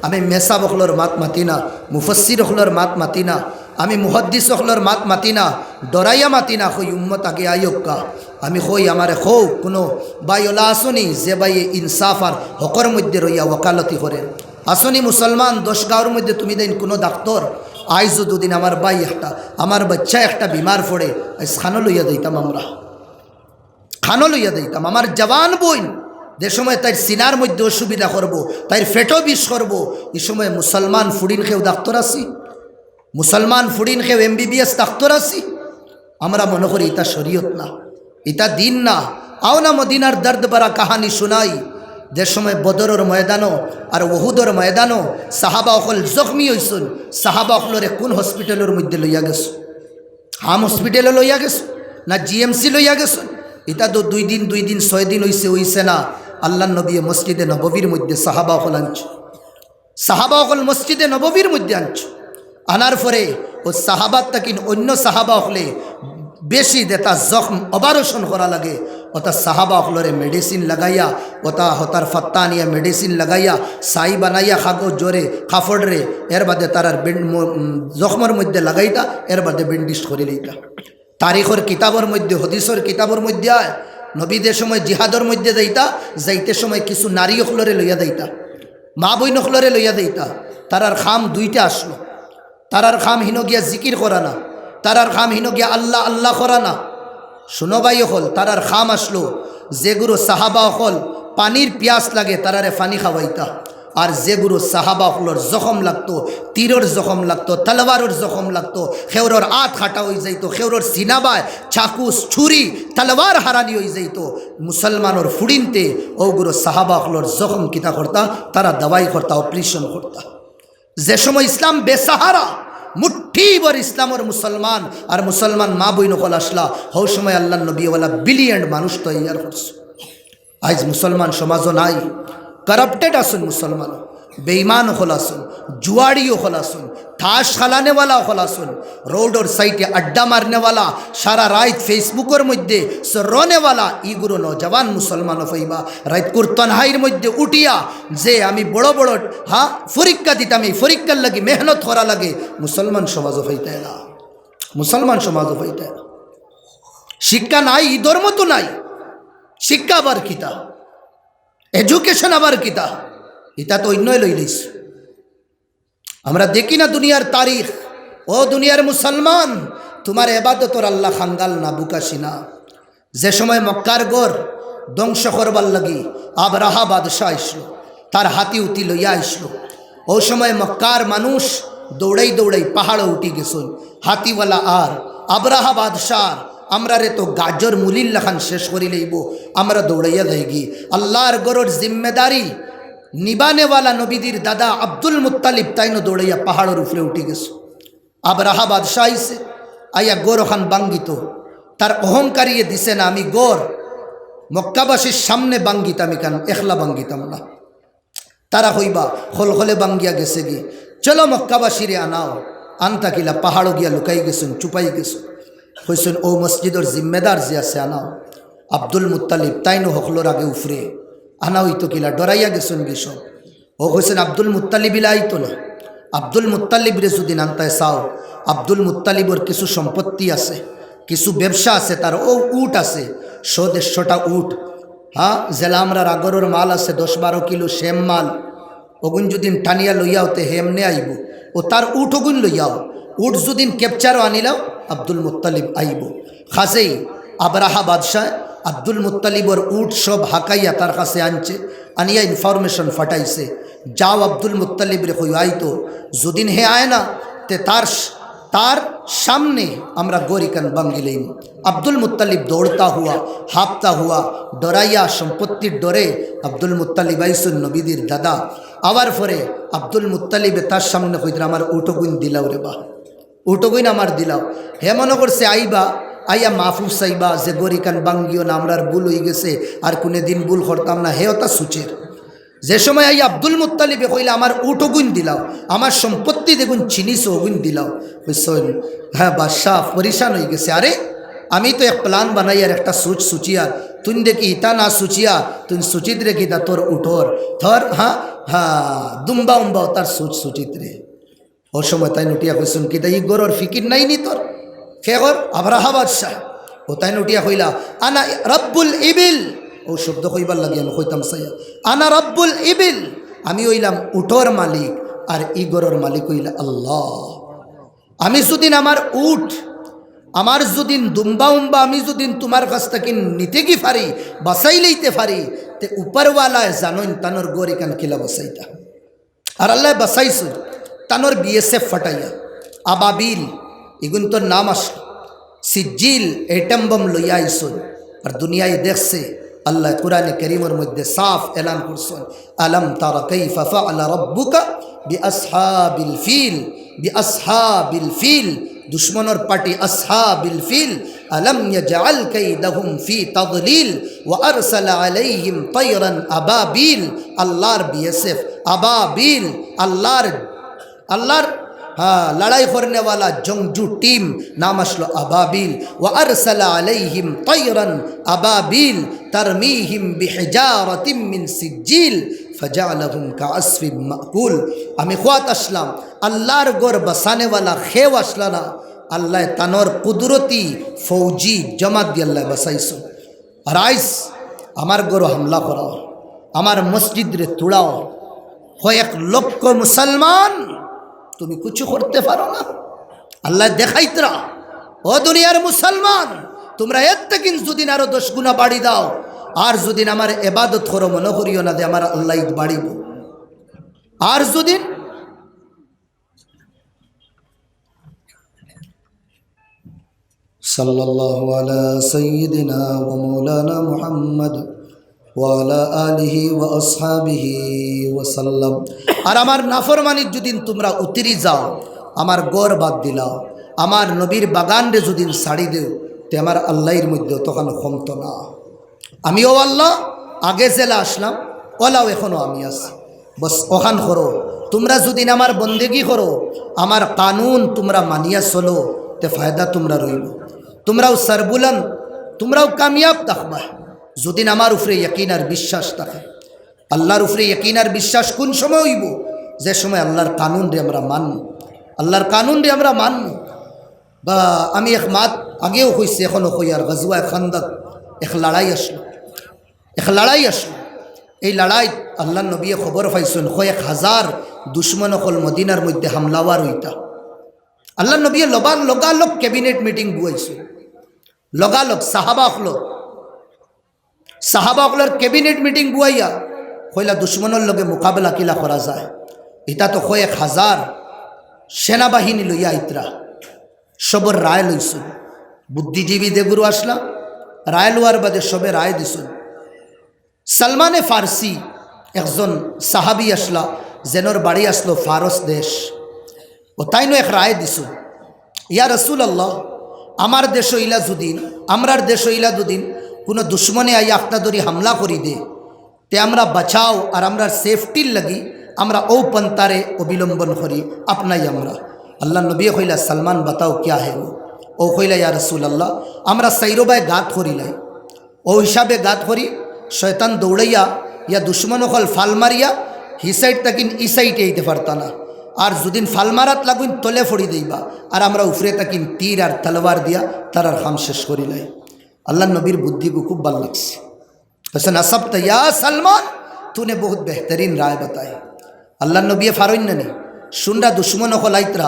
আমি মেসা বখলর মাত মাতি না, মুফাসসির হকলর মাত মাতি না, আমি মুহাদ্দিস হকলর মাত মাতি না, ডরাইয়া মাতি না। হই উম্মত আগে আয়োক্কা আমি হই আমারে হৌ কোনো বাইওলা আসনি যে বাই ইনসাফ আর হকর মধ্যে রইয়া ওকালতি করেন আসনি মুসলমান 10 গাঁওর মধ্যে তুমি দেন কোনো ডাক্তার আইজ দুদিন আমার বাই একটা আমার বাচ্চা একটা বিমার পড়ে খানো লইয়া দিতাম, আমরা খানো লইয়া দিতাম। আমার জওয়ান বইন যে সময় তাই সিনার মধ্যে অসুবিধা করবো, তাই ফেটো বিষ করবো, এই সময় মুসলমান ফুডিন খেয়েও ডাক্তার আসি, মুসলমান ফুডিন খেয়েও MBBS ডাক্তার আসি। আমরা মনে করি এটা শরীয়ত না, এটা দিন না। আও না মদিনার দর্দ ভরা কাহানি শোনাই, যে সময় বদরের ময়দানও আর ওহুদের ময়দানও সাহাবা অকল জখমি হয়েছেন। সাহাবা অকলরে কোন হসপিটালের মধ্যে লইয়া গেছো? হাম হসপিটালে লইয়া গেছো না GMC লইয়া গেছো? এটা তো 2 দিন 6 দিন হইছে না। আল্লাহ নবী মসজিদে নববীর মধ্যে সাহাবা অকল আনছো, সাহাবা অকল মসজিদে নববীর মধ্যে আনছো। আনার পরে ও সাহাবাত তাকিন অন্য সাহাবা অকলে বেশি দেতা জখম অপারেশন করা লাগে, ওটা সাহাবা অকলরে মেডিসিন লাগাইয়া ওটা হতার ফত্তা নিয়ে মেডিসিন লাগাইয়া সাই বানাইয়া খাগো জোরে কাফড়রে, এর বাদে তার জখমের মধ্যে লাগাইতা, এর বাদে বেন্ডিশ করে লইতা। তারিখের কিতাবের মধ্যে হদিসের কিতাবের মধ্যে আয় নবীদের সময় জিহাদের মধ্যে যাইতে সময় কিছু নারী অকলরে লইয়া দিতা, মা বইন অকলরে লইয়া দিতা। তারার খাম 2টা আসলো, তারার খাম হিনো গিয়া জিকির করা না, তারার খাম হিনো গিয়া আল্লাহ আল্লাহ করা না। শুনো ভাই হল তারার খাম আসলো যেগুলো সাহাবা হল পানির পিয়াস লাগে তারারে পানি খাওয়াইতা, আর যেগুলো সাহাবা হলর জখম লাগতো, তীরের জখম লাগতো, তলবারের জখম লাগতো, খেউরর আত খাটা হয়ে যাইতো, খেউরর সিনাবায় চাকুস ছুরি তলবার হারানি হয়ে যাইতো, মুসলমানের ফুড়িনতে ওগুলো সাহাবা হলর জখম কিতা করতা, তারা দাওয়াই করতা, অপারেশন করতা। যে সময় ইসলাম বেসাহারা মুঠি ভর ইসলামের মুসলমান আর মুসলমান মা বইন হল আসলা, হও সময় আল্লাহ নবীওয়ালা বিলিয়ন মানুষ তৈয়ার করছে। আজ মুসলমান সমাজও নাই, करप्टेड আসুন মুসলমান, বেঈমান হল আসুন, जुआड़ियों হল আসুন, ताश खालाने वाला হল আসুন, रोड और साइडे अड्डा मारने वाला, सारा रात फेसबुकर मध्य रोने वाला इगुरो नौजवान मुसलमान हईबा रातकुर तनहाइर मध्य उठिया जे आमी बड़ो बड़ो हाँ परीक्षा दिताम, परीक्षार लगे मेहनत करा लगे, मुसलमान समाज हईते ना, मुसलमान समाज हईते ना। शिक्षा नाई धर्म तो नाई, शिक्षा आबार किता, एजुकेशन आबार किता, इता तो अन्य लई लईस। আমরা দেখি না দুনিয়ার তারিখ, ও দুনিয়ার মুসলমান তোমার ইবাদত আর আল্লাহ খাঙ্গাল না বুকাশি না। যে সময় মক্কার গড় ধ্বংস করবার লাগি আবরাহা বাদশাহ আসলো, তার হাতি উতি লইয়া আসলো। ও সময় মক্কার মানুষ দৌড়াই দৌড়াই পাহাড়ে উঠি গেছেন, হাতিওয়ালা আর আবরাহা বাদশাহ আমরা রে তো গাজর মুলিল্লা খান শেষ করি লইব, আমরা দৌড়াইয়া যাইগি। আল্লাহর গড়ের জিম্মেদারি নিবানে वाला নবীদের দাদা আব্দুল মুত্তালিব তাইনো দৌড়াইয়া পাহাড়ের উপরে উঠে গেছে। আবরাহা বাদশাহ আইছে, আইয়া গোর খান বাঙ্গিত, তার অহংকারিয়ে দিছে না আমি গোর মক্কাবাসীর সামনে বাঙ্গিতাম, এখান একলা বাঙ্গিতাম না। তারা হইবা খলখলে বাঙ্গিয়া গেছে গি, চলো মক্কাবাসীরে আনাও। আনতা কিলা পাহাড়ও গিয়া লুকাই গেছেন, চুপাই গেছেন, হইছেন ও মসজিদের জিম্মেদার যে আছে আনাও। আব্দুল মুত্তালিব তাইনো হকলোর আগে উফরে আনা হইতো কিলা, ডরাইয়া গেছেন গেসব। ও হয়েছেন আব্দুল মুত্তালিবিলা আইতো না। আব্দুল মুত্তালিবরে যদি আনতায় চাও, আব্দুল মুত্তালিবর কিছু সম্পত্তি আছে, কিছু ব্যবসা আছে, তার ও উট আছে 100-150টা উট, হ্যাঁ জেলা আমরা আগরের মাল আছে 10-12 কিলো সেম মাল, ওগুন যদি টানিয়া লইয়াও তে হেমনে আইব। ও তার উট ওগুন লইয়াও, উট যদি ক্যাপচারও আনিলাও আব্দুল মুত্তালিব আইব। খাসেই আবরাহা বাদশাহ আব্দুল মুত্তালিবর উট সব হাকাইয়া তার কাছে আনছে, আনিয়া ইনফরমেশন ফাটাইছে, যাও আব্দুল মুত্তালিব রে কই আইতো, যদিন হে আয় না তে তার সামনে আমরা গরিকান বাঙ্গিলেন। আব্দুল মুত্তালিব দৌড়তা হুয়া হাঁপতা হুয়া ডরাইয়া সম্পত্তির ডরে আব্দুল মুত্তালিব আইসুন নবীদের দাদা। আবার পরে আব্দুল মুত্তালিবে তার সামনে কইরা আমার উটগুইন দিলাও রে বা, উটগুইন আমার দিলাও। হে মনে করছে আইবা আইয়া মাহফুজ চাইবা যে গরিকান বাঙ্গিও না, আমরার ভুল হয়ে গেছে আর কোনে দিন ভুল করতাম না, হে ওটা সুচের। যে সময় আইয়া আব্দুল মুত্তালিবে কইলে আমার উটো গুণ দিলাও, আমার সম্পত্তি দেখুন চিনিস ওগুন দিলাও, বুঝছেন? হ্যাঁ বাদশাহ পরিশান হয়ে গেছে। আরে আমি তো এক প্ল্যান বানাই আর একটা সুচিয়ার তুই দেখি ইতা না সুচিয়া তুই সুচিত রে কিতা তোর উঠোর থর হ্যাঁ হ্যাঁ দুম্বা উম্বাও তার সুচিত রে। ও সময় তাই নুটিয়া কইসুন কিতা ই গরর ফিকির নাই নি তোর খেগর আবরাহা বাদশাহ ও তাই নুটিয়া কইলা আনা রব্বুল ইবিল। ও শব্দ কইবার লাগি আমি কইতাম সাইয়া আনা রব্বুল ইবিল, আমি হইলাম উঠোর মালিক আর ই গরর মালিক হইলা আল্লাহ। আমি যদিন আমার উঠ আমার যদিন দুম্বা উম্বা আমি যদিন তোমার কাছ থেকে নিতে কি পারি বাসাই লইতে পারি তে উপরওয়ালায় জানোন তানোর গড়ি কান কিলা বাসাইতা। আর আল্লাহ বাসাইছো তানোর বিএসএফ ফাটাইয়া আবাবিল এগুন তোর নাম আসলো সিজিল এটম বম লইয়া আইসুন। আর দুনিয়ায় দেখছে আল্লাহ কুরআনে কারীমের মধ্যে সাফ এলান করছেন আলম তারা কাইফা ফাআলা রাব্বুকা বিআসহাবিল ফিল বিআসহাবিল ফিল দুশ্মনের পার্টি আসহাবিল ফিল আলম ইয়াজআল কাইদাহুম ফি তাদলিল ওয়া আরসালা আলাইহিম তায়রান আবাবিল। আল্লাহর বিএসএফ আবাবিল আল্লাহর हाँ लड़ाई करने वाला जंगजू टीम नाम असलो अबाबिल व अरसला अलैहिम तयरन अबाबिल तरमीहिम बिहिजारतिम मिन सिज्जिल फजअलहुम काअस्फिम माकुल। আমি খুয়াত আসলাম আল্লাহর ঘর বসানে वाला খেও আসলা না আল্লাহ তানোর কুদরতি ফৌজি জমাত দিয়ে আল্লাহ বসাইছো। আর আইস আমার ঘর হামলা করা আমার মসজিদ রে তুড়াও কয়েক লক্ষ মুসলমান তুমি কিছু করতে পারো না। আল্লাহ দেখাইতরা ও দুনিয়ার মুসলমান তোমরা এর থেকে যদি আরো 10 গুণা বাড়ি দাও আর যদি আমার ইবাদত করো মনে করিও না যে আমার আল্লাহ বাড়িব। আর যদি সাল্লাল্লাহু আলা সাইয়্যিদিনা ওয়া মাওলানা মুহাম্মদ ওয়া আলা আলিহি ওয়া আসহাবিহি ওয়া সাল্লাম। আর আমার নাফরমানির যদি তোমরা উতরি যাও আমার গড় বাদ দিলাও আমার নবীর বাগান রে যদি ছাড়ি দেও তে আমার আল্লাহর মধ্যে তখন ক্ষমত না। আমিও আল্লাহ আগে জেলা আসলাম ওলাও এখনও আমি আছি বস ওখান করো। তোমরা যদি আমার বন্দেগি করো আমার কানুন তোমরা মানিয়া চলো তে ফায়দা তোমরা রইল। তোমরাও সরবুলন তোমরাও কামিয়াব থাকবা যদি আমার উপরে ইয়াকিন আর বিশ্বাস থাকে। আল্লাহর উপরে ইয়াকিন আর বিশ্বাস কোন সময় হইব যে সময় আল্লাহর কানুন রে আমরা মানব আল্লাহর কানুন রে আমরা মানব। বা আমি এক মাত আগেও কইছি এখনও কই আর গজওয়া খান্দক এক লড়াই আসলো এই লড়াই আল্লাহ নবী খবর পাইছেন 1000 দুশ্মন হল মদিনার মধ্যে হামলাওয়ার হইতা। আল্লাহ নবী লগালগ ক্যাবিনেট মিটিং বুয়াইছে লগালগ সাহাবাকলর ক্যাবিনেট মিটিং বুয়াইয়া কইলা দুশ্মনের লগে মোকাবেলা কিলা করা যায়। এটা তো 1000 সেনাবাহিনী লইয়া আইতরা সবর রায় লইছেন। বুদ্ধিজীবী দেগুরু আসলা রায় লোয়ার বাদে সবে রায় দিছেন। সালমানে ফার্সি একজন সাহাবি আসলা যেনর বাড়ি আসলো ফারস দেশ ও তাইনো এক রায় দিছেন ইয়া রাসূলুল্লাহ আমার দেশ ইলা যদিন আমরার দেশ ইলা দুদিন কোনো দুশ্মনে আইয়া আপনাদরি হামলা করি দে তে আমরা বাঁচাও আর আমরা সেফটির লাগি আমরা ও পন্থারে অবিলম্বন করি আপনাই আমরা। আল্লাহ নবী কইলা সালমান বাতাও ক্যা হে ও কইলা ইয়া রাসূলুল্লাহ আমরা সাইরোবায় গাত করিলাই ও হিসাবে গাত করি শয়তান দৌড়াইয়া ইয়া দুশ্মন হল ফাল মারিয়া হি সাইড তাকিন ই সাইডে আইতে পারতা না আর যদিন ফাল মারাত লাগুন তলে ফড়ি দেইবা আর আমরা উফরে তাকিন তীর আর তলোয়ার দিয়া তার হাম শেষ করিলাই। আল্লাহ নবীর বুদ্ধি को खूब ভাল লাগছে हसन असब्त या सलमान तूने बहुत बेहतरीन राय बताई। अल्लाह नबी फारोइन ने सुन रहा दुश्मनों को लाइतरा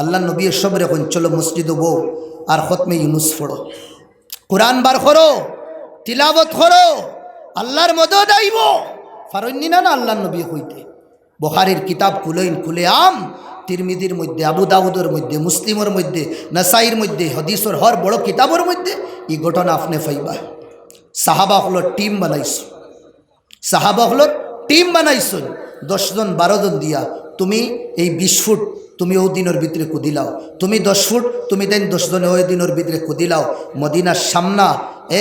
अल्लाह नबी शब्र को चलो मस्जिद बो और ख़ुत में यूनुस पढ़ो कुरान बार करो तिलावत करो अल्लाहर मदद आइबो फारोइन ना ना अल्लाह नबी हईते बुखारीर किताब खुलेन खुले आम तिरमिदिर मध्य आबू दाऊदर मध्य मुस्लिमर मध्य नसाईर मध्य हदीसर हर बड़ो किताबर मध्य ये घटना आपने पाइबा। साहाबागुलोर टीम बनाइছো साहाबागुलोर टीम बनाइছো 10 জন 12 জন দিয়া তুমি এই 20 ফুট তুমি ওই দিনের ভিতরে কুদিলাও তুমি 10 ফুট তুমি দেন 10 জন ওই দিনের ভিতরে কুদিলাও মদিনার সামনা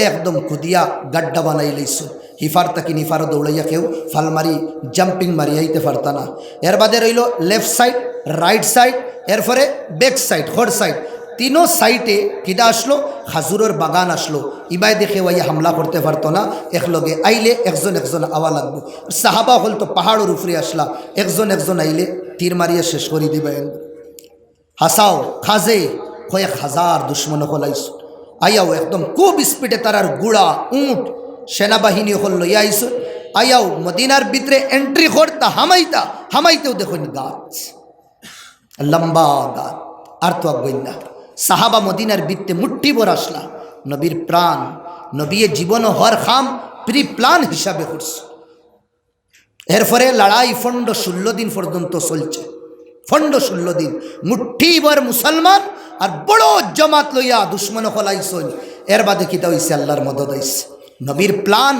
একদম কুদিয়া গাড্ডা বানাই লইছো হিফার তাকি নিফার দৌড়াইয়া কেউ ফালমারি জাম্পিং মারি আইতে পারতা না। এর বাদে রইল লেফট সাইড রাইট সাইড এরপরে ব্যাক সাইড ফোর সাইড তিনো সাইটে কিটা আসলো খাজুরের বাগান আসলো ইবাই দেখে ওই হামলা করতে পারতো না একলগে আইলে একজন একজন আওয়া লাগবো সাহাবা হল তো পাহাড়ের উপরে আসলা একজন একজন আইলে তীর মারিয়ে শেষ করে দিবেন হাসাও খাজে কয়েক হাজার দুশ্মন হলাইছ আইয়াও একদম খুব স্পিডে তারার গুড়া উঁট সেনাবাহিনী হল লইয়া আইস আইয়াও মদিনার ভিতরে এন্ট্রি করতা হামাইতেও দেখুন গাছ লম্বা গাছ আর তো আগুন না সাহাবা মদিনার ভিত্তে মুঠ্ঠি ভর আসলা নবীর প্রাণ নবীর জীবন হর খাম প্রি প্লান হিসাবে করছে এরপরে লড়াই ফন্ড 16 দিন পর্যন্ত চলছে ফন্ড 16 দিন মুঠ্ঠি ভর মুসলমান আর বড় জমাত লইয়া দুশ্মন হলাইছেন এর বাদে কিতা হইছে আল্লাহর মদদ আইছে নবীর প্লান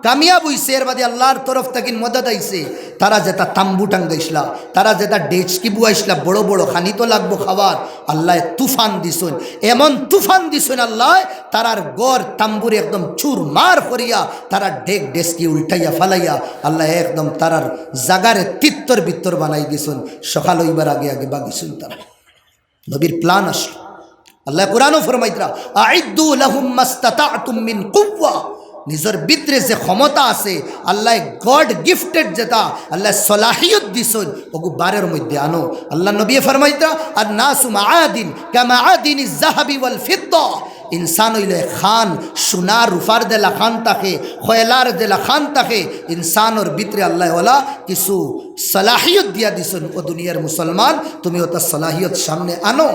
কামিয়াব হইছে এর বাদে আল্লাহর তরফ থেকে মদদ আইছে তারা যেটা তাম্বু টাঙ্গাইছলা তারা যেটা ডেচকি বুয়াইছলা বড় বড় খানি তো লাগবো খাবার আল্লাহ তুফান দিছেন এমন তুফান দিছেন আল্লাহ তারার গড় তাম্বুরে একদম চুরমার করিয়া তারা ডেচকি উল্টাইয়া ফালাইয়া আল্লাহ একদম তারার জাগারে তিত্তর বিত্তর বানাই দিছেন সকাল হইবার আগে আগে বাগিছেন তারা নবীর প্লান আসলো আল্লাহ কোরআনও ফরমাইতরা আইদ্দু লাহুম মাস্তাতাতুম মিন কুওয়া নিজের ভিতরে যে ক্ষমতা আছে আল্লাহ গড গিফটেড যেটা আল্লাহ সলাহিয়ত দিছেন ওগু বারের মধ্যে আনো আল্লাহ নবী ফরমাইতরা আর নাসু মাআদিন কামা আদিনিজ যাহাবি ওয়াল ফিদ্দা ইনসান হইলে খান সোনার রূপার দেলা খান থাকে খয়লার দেলা খান থাকে ইনসানোর ভিতরে আল্লাহ ওয়ালা কিছু সলাহিয়ত দিয়া দিছেন ও দুনিয়ার মুসলমান তুমি ওটা সলাহিয়ত সামনে আনো